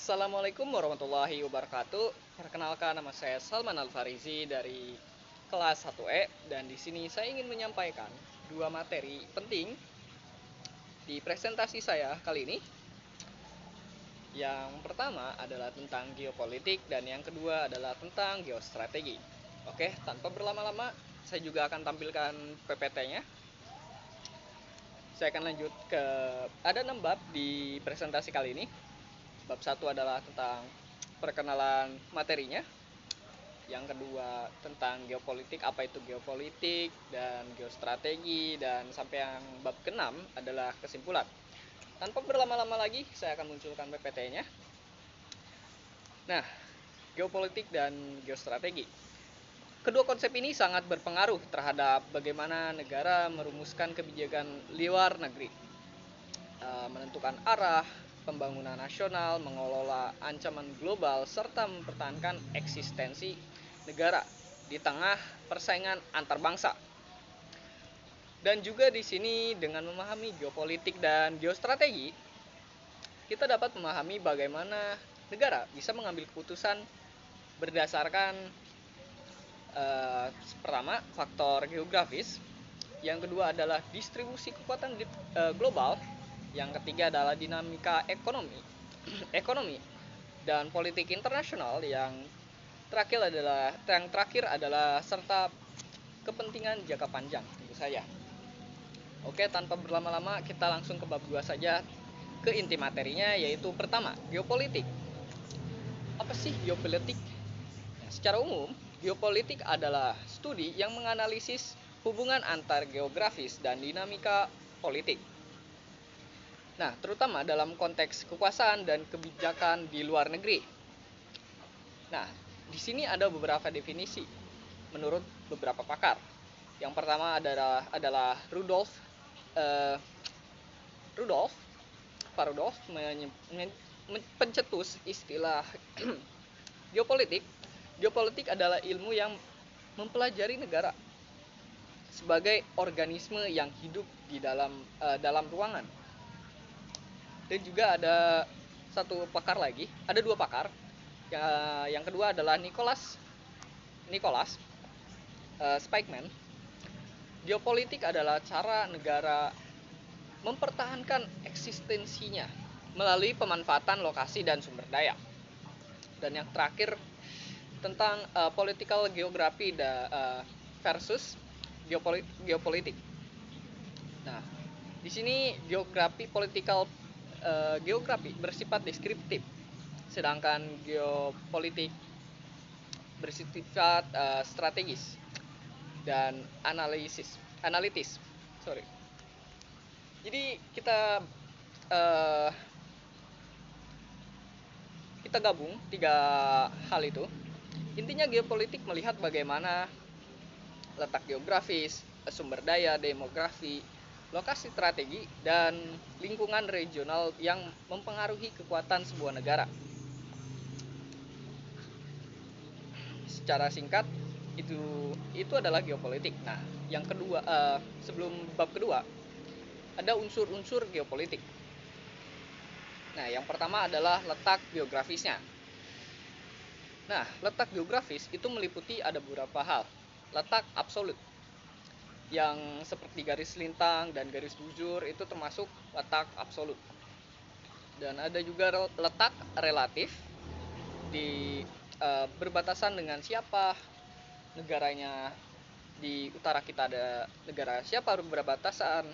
Assalamualaikum warahmatullahi wabarakatuh. Perkenalkan, nama saya Salman Al-Farizi dari kelas 1E, dan di sini saya ingin menyampaikan dua materi penting di presentasi saya kali ini. Yang pertama adalah tentang geopolitik dan yang kedua adalah tentang geostrategi. Oke, tanpa berlama-lama, saya juga akan tampilkan PPT-nya. Saya akan lanjut ke ada 6 bab di presentasi kali ini. Bab 1 adalah tentang perkenalan materinya. Yang kedua tentang geopolitik, apa itu geopolitik dan geostrategi, dan sampai yang bab ke-6 adalah kesimpulan. Tanpa berlama-lama lagi, saya akan munculkan PPT-nya. Nah, geopolitik dan geostrategi. Kedua konsep ini sangat berpengaruh terhadap bagaimana negara merumuskan kebijakan luar negeri, menentukan arah pembangunan nasional, mengelola ancaman global, serta mempertahankan eksistensi negara di tengah persaingan antar bangsa. Dan juga di sini dengan memahami geopolitik dan geostrategi, kita dapat memahami bagaimana negara bisa mengambil keputusan berdasarkan pertama, faktor geografis. Yang kedua adalah distribusi kekuatan global. Yang ketiga adalah dinamika ekonomi dan politik internasional. Yang terakhir adalah serta kepentingan jangka panjang tentu saja. Oke, tanpa berlama-lama kita langsung ke bab 2 saja, ke inti materinya, yaitu pertama, geopolitik. Apa sih geopolitik? Nah, secara umum, geopolitik adalah studi yang menganalisis hubungan antar geografis dan dinamika politik. Nah, terutama dalam konteks kekuasaan dan kebijakan di luar negeri. Nah, di sini ada beberapa definisi menurut beberapa pakar. Yang pertama adalah Rudolf Parudolf pencetus istilah geopolitik. Geopolitik adalah ilmu yang mempelajari negara sebagai organisme yang hidup di dalam ruangan. Dan juga ada ada dua pakar. Yang kedua adalah Nicholas Spykman. Geopolitik adalah cara negara mempertahankan eksistensinya melalui pemanfaatan lokasi dan sumber daya. Dan yang terakhir tentang political geography versus geopolitik. Nah, di sini geografi bersifat deskriptif, sedangkan geopolitik bersifat strategis dan analitis. Jadi uh, kita gabung tiga hal itu. Intinya geopolitik melihat bagaimana letak geografis, sumber daya, demografi, lokasi strategi, dan lingkungan regional yang mempengaruhi kekuatan sebuah negara. Secara singkat, itu adalah geopolitik. Nah, yang kedua, sebelum bab kedua, ada unsur-unsur geopolitik. Nah, yang pertama adalah letak geografisnya. Nah, letak geografis itu meliputi ada beberapa hal. Letak absolut, yang seperti garis lintang dan garis bujur, itu termasuk letak absolut. Dan ada juga letak relatif, di berbatasan dengan siapa negaranya. Di utara kita ada negara siapa berbatasan.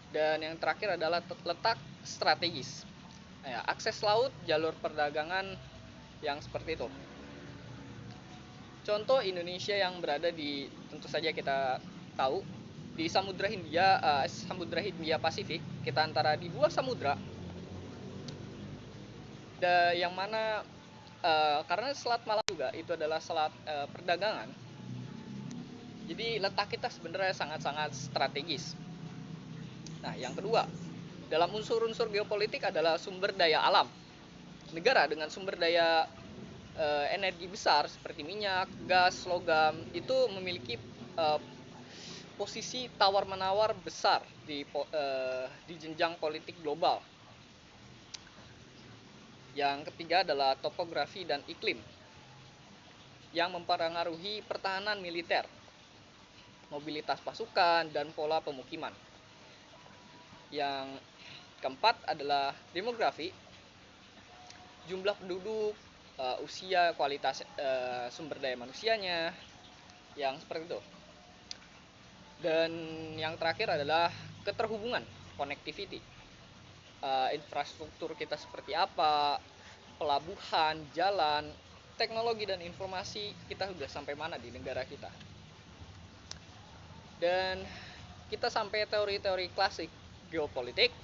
Dan yang terakhir adalah letak strategis, akses laut, jalur perdagangan yang seperti itu. Contoh Indonesia yang berada di, tentu saja kita tahu, di Samudra Hindia Pasifik. Kita antara di dua samudra, yang mana karena Selat Malaka juga itu adalah selat perdagangan. Jadi letak kita sebenarnya sangat-sangat strategis. Nah, yang kedua, dalam unsur-unsur geopolitik adalah sumber daya alam. Negara dengan sumber daya energi besar seperti minyak, gas, logam, itu memiliki posisi tawar-menawar besar di jenjang politik global. Yang ketiga adalah topografi dan iklim yang mempengaruhi pertahanan militer, mobilitas pasukan, dan pola pemukiman. Yang keempat adalah demografi, jumlah penduduk, usia, kualitas sumber daya manusianya, yang seperti itu. Dan yang terakhir adalah keterhubungan, connectivity, infrastruktur kita seperti apa, pelabuhan, jalan, teknologi dan informasi kita sudah sampai mana di negara kita. Dan kita sampai teori-teori klasik geopolitik.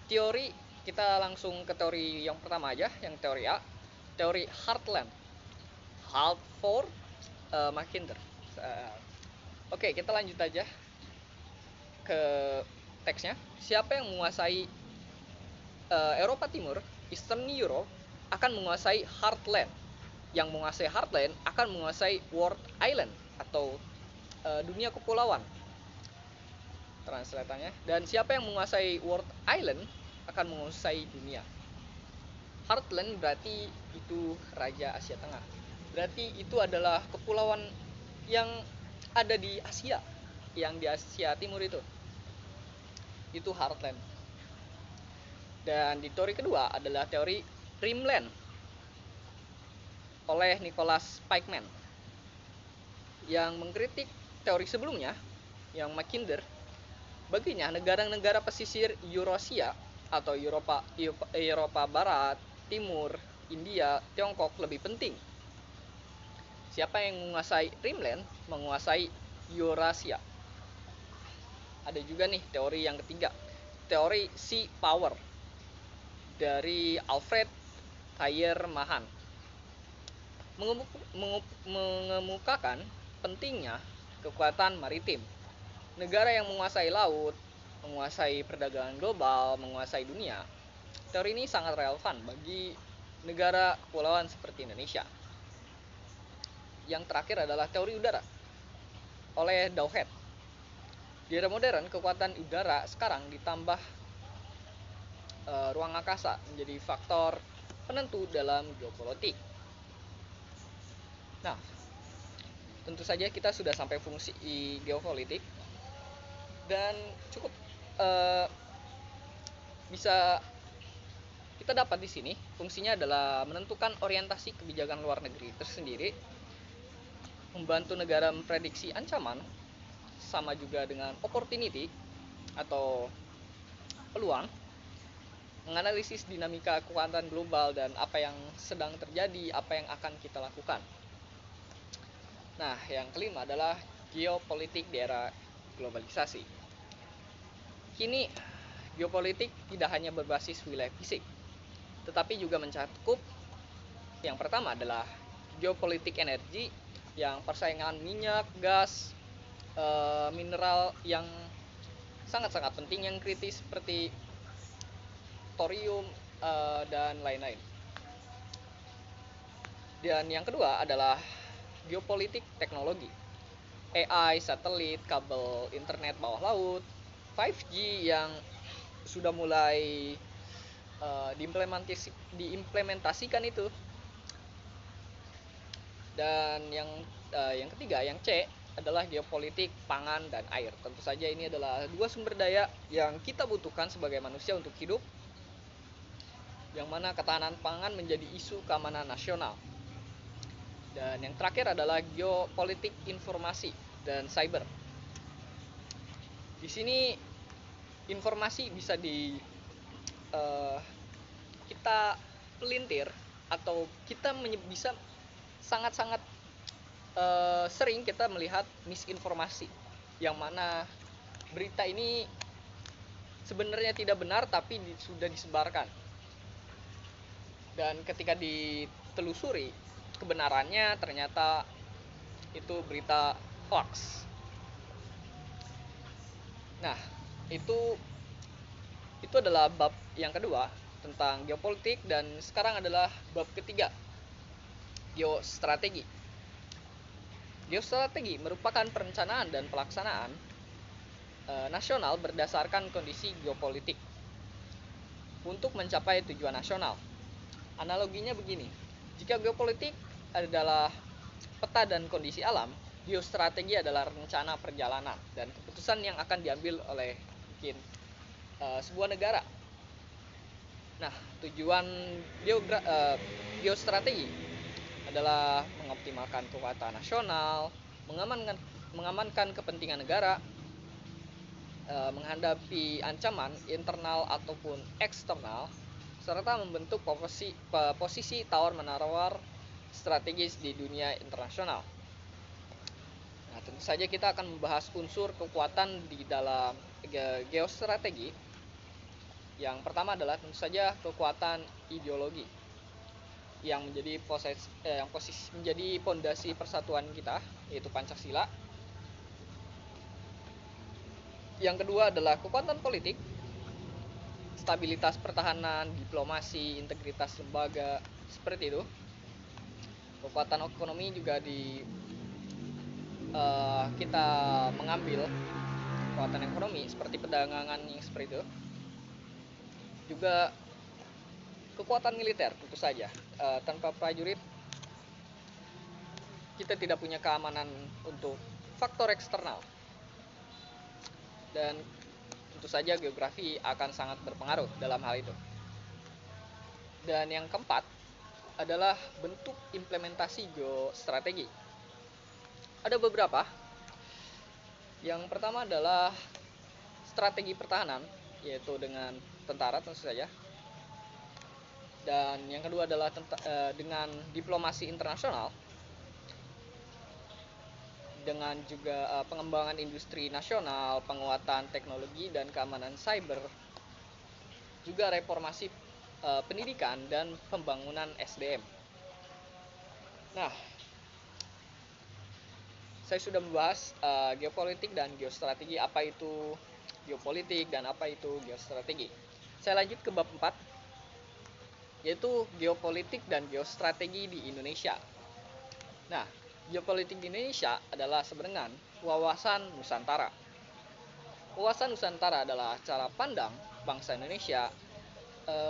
Teori, kita langsung ke teori yang pertama aja, yang teori A, teori Heartland, Halford Mackinder. Oke, kita lanjut aja ke teksnya. Siapa yang menguasai Eropa Timur, Eastern Europe, akan menguasai Heartland. Yang menguasai Heartland akan menguasai World Island atau dunia kepulauan, translatannya. Dan siapa yang menguasai World Island akan menguasai dunia. Heartland berarti itu Raja Asia Tengah. Berarti itu adalah kepulauan yang ada di Asia, yang di Asia Timur itu Heartland. Dan di teori kedua adalah teori Rimland oleh Nicholas Pikeman, yang mengkritik teori sebelumnya, yang Mackinder. Baginya negara-negara pesisir Eurasia atau Eropa Barat, Timur, India, Tiongkok lebih penting. Siapa yang menguasai Rimland menguasai Eurasia. Ada juga nih teori yang ketiga, teori Sea Power dari Alfred Thayer Mahan, mengemukakan pentingnya kekuatan maritim. Negara yang menguasai laut, menguasai perdagangan global, menguasai dunia. Teori ini sangat relevan bagi negara kepulauan seperti Indonesia. Yang terakhir adalah teori udara oleh Dowhead. Di era modern, kekuatan udara sekarang ditambah ruang angkasa menjadi faktor penentu dalam geopolitik. Nah, tentu saja kita sudah sampai fungsi geopolitik, dan cukup bisa kita dapat di sini. Fungsinya adalah menentukan orientasi kebijakan luar negeri tersendiri, membantu negara memprediksi ancaman, sama juga dengan opportunity atau peluang, menganalisis dinamika kekuatan global dan apa yang sedang terjadi, apa yang akan kita lakukan. Nah, yang kelima adalah geopolitik di era globalisasi. Kini geopolitik tidak hanya berbasis wilayah fisik, tetapi juga mencakup, yang pertama adalah geopolitik energi, yang persaingan minyak, gas, mineral yang sangat-sangat penting, yang kritis seperti thorium dan lain-lain. Dan yang kedua adalah geopolitik teknologi, AI, satelit, kabel internet bawah laut, 5G yang sudah mulai diimplementasikan itu. Dan yang ketiga, yang C, adalah geopolitik pangan dan air. Tentu saja ini adalah dua sumber daya yang kita butuhkan sebagai manusia untuk hidup, yang mana ketahanan pangan menjadi isu keamanan nasional. Dan yang terakhir adalah geopolitik informasi dan cyber. Di sini informasi bisa kita pelintir, atau kita bisa sangat-sangat sering kita melihat misinformasi, yang mana berita ini sebenarnya tidak benar tapi sudah disebarkan, dan ketika ditelusuri kebenarannya ternyata itu berita hoax. Nah, itu adalah bab yang kedua tentang geopolitik, dan sekarang adalah bab ketiga, geostrategi. Geostrategi merupakan perencanaan dan pelaksanaan nasional berdasarkan kondisi geopolitik. untuk mencapai tujuan nasional. Analoginya begini, jika geopolitik adalah peta dan kondisi alam, geostrategi adalah rencana perjalanan dan keputusan yang akan diambil oleh mungkin sebuah negara. Nah, tujuan geostrategi adalah mengoptimalkan kekuatan nasional, mengamankan kepentingan negara, menghadapi ancaman internal ataupun eksternal, serta membentuk posisi tawar-menawar strategis di dunia internasional. Nah, tentu saja kita akan membahas unsur kekuatan di dalam geostrategi. Yang pertama adalah tentu saja kekuatan ideologi yang menjadi menjadi pondasi persatuan kita, yaitu Pancasila. Yang kedua adalah kekuatan politik, stabilitas pertahanan, diplomasi, integritas lembaga, seperti itu. Kekuatan ekonomi juga kita mengambil kekuatan ekonomi seperti perdagangan yang seperti itu. Juga kekuatan militer tentu saja. Tanpa prajurit kita tidak punya keamanan untuk faktor eksternal. Dan tentu saja geografi akan sangat berpengaruh dalam hal itu. Dan yang keempat adalah bentuk implementasi geostrategi. Ada beberapa. Yang pertama adalah strategi pertahanan, yaitu dengan tentara tentu saja. Dan yang kedua adalah dengan diplomasi internasional, dengan juga pengembangan industri nasional, penguatan teknologi dan keamanan cyber, juga reformasi pendidikan dan pembangunan SDM. Nah, saya sudah membahas geopolitik dan geostrategi, apa itu geopolitik dan apa itu geostrategi. Saya lanjut ke bab 4, yaitu geopolitik dan geostrategi di Indonesia. Nah, geopolitik di Indonesia adalah sebenarnya wawasan Nusantara. Wawasan Nusantara adalah cara pandang bangsa Indonesia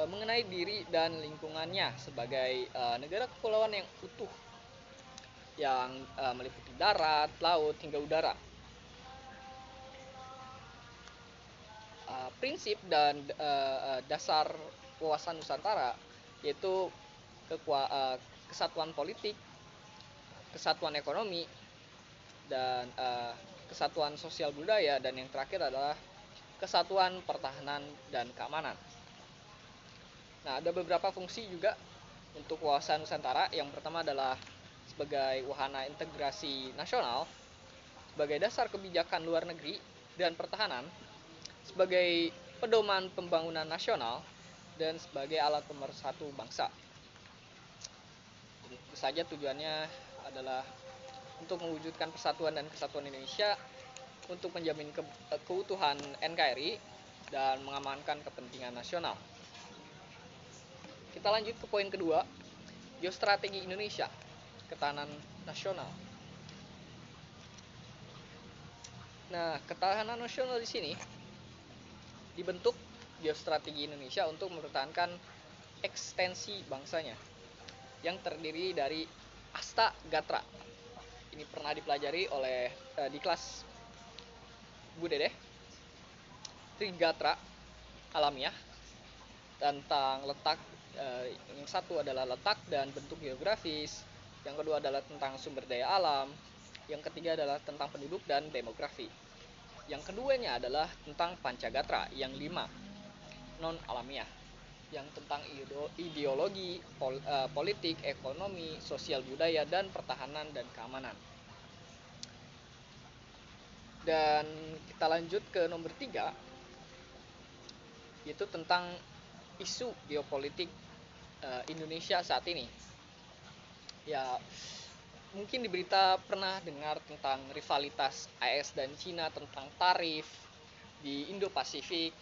mengenai diri dan lingkungannya sebagai negara kepulauan yang utuh, yang meliputi darat, laut, hingga udara. Prinsip dan dasar wawasan Nusantara yaitu kesatuan politik, kesatuan ekonomi, dan kesatuan sosial budaya, dan yang terakhir adalah kesatuan pertahanan dan keamanan. Nah, ada beberapa fungsi juga untuk wawasan Nusantara. Yang pertama adalah sebagai wahana integrasi nasional, sebagai dasar kebijakan luar negeri dan pertahanan, sebagai pedoman pembangunan nasional, dan sebagai alat pemersatu bangsa. Tentu saja tujuannya adalah untuk mewujudkan persatuan dan kesatuan Indonesia, untuk menjamin keutuhan NKRI dan mengamankan kepentingan nasional. Kita lanjut ke poin kedua, geostrategi Indonesia, ketahanan nasional. Nah, ketahanan nasional di sini dibentuk geostrategi Indonesia untuk mempertahankan ekstensi bangsanya yang terdiri dari Asta Gatra. Ini pernah dipelajari oleh di kelas Bu Dedeh. Trigatra alamiah tentang letak, yang satu adalah letak dan bentuk geografis, yang kedua adalah tentang sumber daya alam, yang ketiga adalah tentang penduduk dan demografi, yang keduanya adalah tentang Pancagatra, yang 5 non alamiah, yang tentang ideologi, politik, ekonomi, sosial budaya, dan pertahanan dan keamanan. Dan kita lanjut ke nomor 3, yaitu tentang isu geopolitik Indonesia saat ini. Ya, mungkin di berita pernah dengar tentang rivalitas AS dan Cina, tentang tarif di Indo-Pasifik,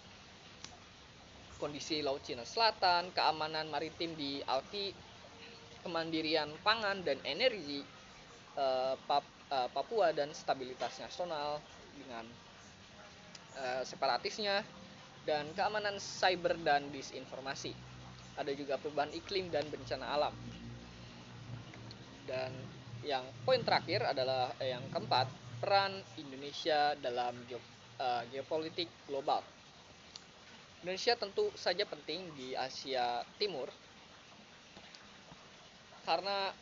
kondisi Laut Cina Selatan, keamanan maritim di ALKI, kemandirian pangan dan energi Papua, dan stabilitas nasional dengan separatisnya, dan keamanan cyber dan disinformasi. Ada juga perubahan iklim dan bencana alam. Dan yang poin terakhir adalah yang keempat, peran Indonesia dalam geopolitik global. Indonesia tentu saja penting di Asia Timur karena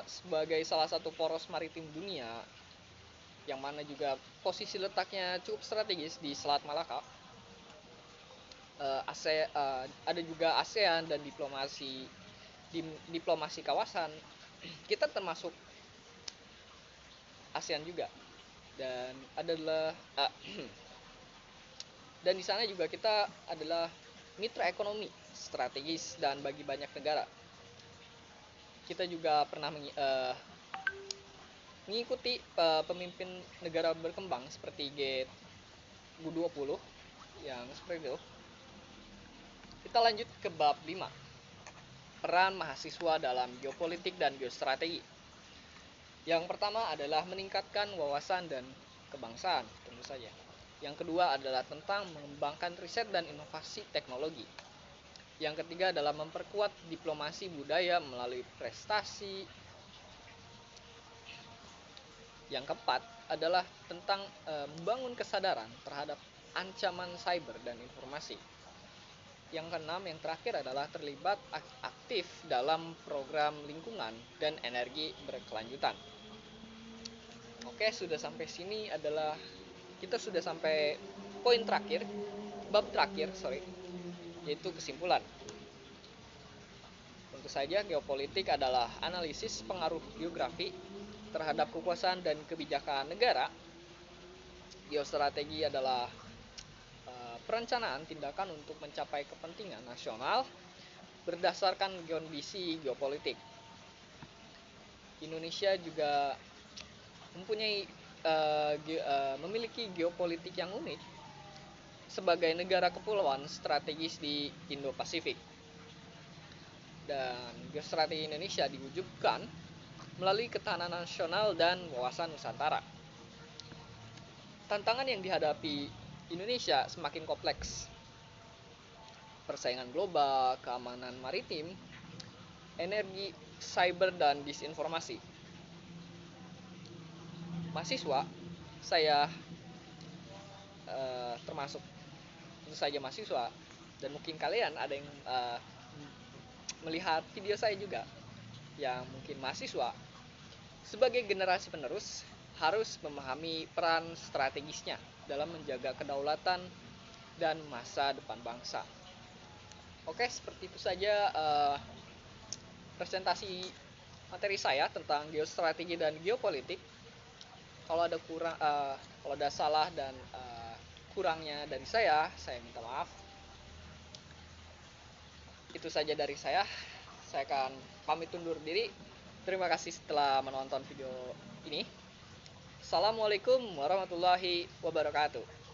sebagai salah satu poros maritim dunia yang mana juga posisi letaknya cukup strategis di Selat Malaka. Ada juga ASEAN dan diplomasi kawasan. Kita termasuk ASEAN juga, dan dan di sana juga kita adalah mitra ekonomi strategis dan bagi banyak negara. Kita juga pernah mengikuti pemimpin negara berkembang seperti G20 yang seperti itu. Kita lanjut ke bab 5. Peran mahasiswa dalam geopolitik dan geostrategi. Yang pertama adalah meningkatkan wawasan dan kebangsaan, tentu saja. Yang kedua adalah tentang mengembangkan riset dan inovasi teknologi. Yang ketiga adalah memperkuat diplomasi budaya melalui prestasi. Yang keempat adalah tentang membangun kesadaran terhadap ancaman cyber dan informasi. Yang keenam, yang terakhir adalah terlibat aktif dalam program lingkungan dan energi berkelanjutan. Oke, sudah sampai sini adalah kita sudah sampai poin terakhir, bab terakhir, yaitu kesimpulan. Tentu saja geopolitik adalah analisis pengaruh geografi terhadap kekuasaan dan kebijakan negara. Geostrategi adalah perencanaan tindakan untuk mencapai kepentingan nasional berdasarkan kondisi geopolitik. Indonesia juga memiliki geopolitik yang unik sebagai negara kepulauan strategis di Indo-Pasifik. Dan geostrategi Indonesia diwujudkan melalui ketahanan nasional dan wawasan Nusantara. Tantangan yang dihadapi Indonesia semakin kompleks. Persaingan global, keamanan maritim, energi, cyber, dan disinformasi. Mahasiswa, saya termasuk tentu saja mahasiswa, dan mungkin kalian ada yang melihat video saya juga yang mungkin mahasiswa, sebagai generasi penerus harus memahami peran strategisnya dalam menjaga kedaulatan dan masa depan bangsa. Oke, seperti itu saja presentasi materi saya tentang geostrategi dan geopolitik. Kalau ada salah dan kurangnya dari saya minta maaf. Itu saja dari saya. Saya akan pamit undur diri. Terima kasih setelah menonton video ini. Assalamualaikum warahmatullahi wabarakatuh.